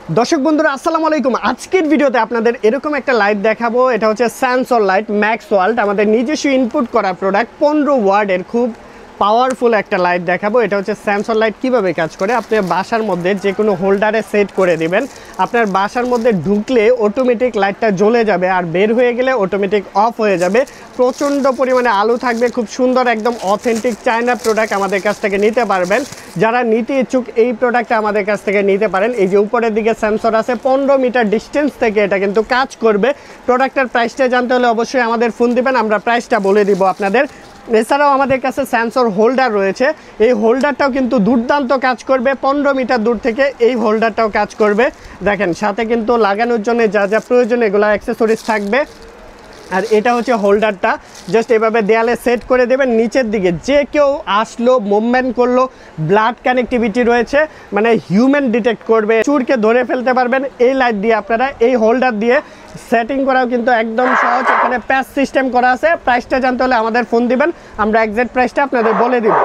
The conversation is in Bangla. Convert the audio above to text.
দর্শক বন্ধুরা আসসালামু আলাইকুম। আজকের ভিডিওতে আপনাদের এরকম একটা লাইট দেখাবো। এটা হচ্ছে সেন্সর লাইট ম্যাক্স ওয়াল্ট, আমাদের নিজস্ব ইনপুট করা প্রোডাক্ট। 15 ওয়াটের খুব পাওয়ারফুল একটা লাইট দেখাবো। এটা হচ্ছে সেন্সর লাইট। কিভাবে কাজ করে, আপনি বাসার মধ্যে যে কোনো হোল্ডারে সেট করে দিবেন। আপনার বাসার মধ্যে ঢুকলে অটোমেটিক লাইটটা জ্বলে যাবে, আর বের হয়ে গেলে অটোমেটিক অফ হয়ে যাবে। প্রচণ্ড পরিমাণে আলো থাকবে, খুব সুন্দর একদম অথেন্টিক চায়না প্রোডাক্ট আমাদের কাছ থেকে নিতে পারবেন। যারা নিতে ইচ্ছুক এই প্রোডাক্টটা আমাদের কাছ থেকে নিতে পারেন। এই যে উপরের দিকে সেন্সর আছে, 15 মিটার ডিস্টেন্স থেকে এটা কিন্তু কাজ করবে। প্রোডাক্টের প্রাইসটা জানতে হলে অবশ্যই আমাদের ফোন দিবেন, আমরা প্রাইসটা বলে দিব আপনাদের। এছাড়াও আমাদের কাছে সেন্সর হোল্ডার রয়েছে। এই হোল্ডারটাও কিন্তু দুর্দান্ত কাজ করবে। 15 মিটার দূর থেকে এই হোল্ডারটাও কাজ করবে। দেখেন, সাথে কিন্তু লাগানোর জন্য যা যা প্রয়োজন এগুলো অ্যাক্সেসরিজ থাকবে। আর এটা হচ্ছে হোল্ডারটা, জাস্ট এভাবে দেয়ালে সেট করে দেবেন। নিচের দিকে যে কেউ আসলো, মুভমেন্ট করলো, ব্লাড কানেক্টিভিটি রয়েছে, মানে হিউম্যান ডিটেক্ট করবে, চুরকে ধরে ফেলতে পারবেন এই লাইট দিয়ে। আপনারা এই হোল্ডার দিয়ে সেটিং করাও কিন্তু একদম সহজ। এখানে প্যাচ সিস্টেম করা আছে। প্রাইসটা জানতে হলে আমাদের ফোন দিবেন, আমরা এক্সাক্ট প্রাইসটা আপনাদের বলে দিব।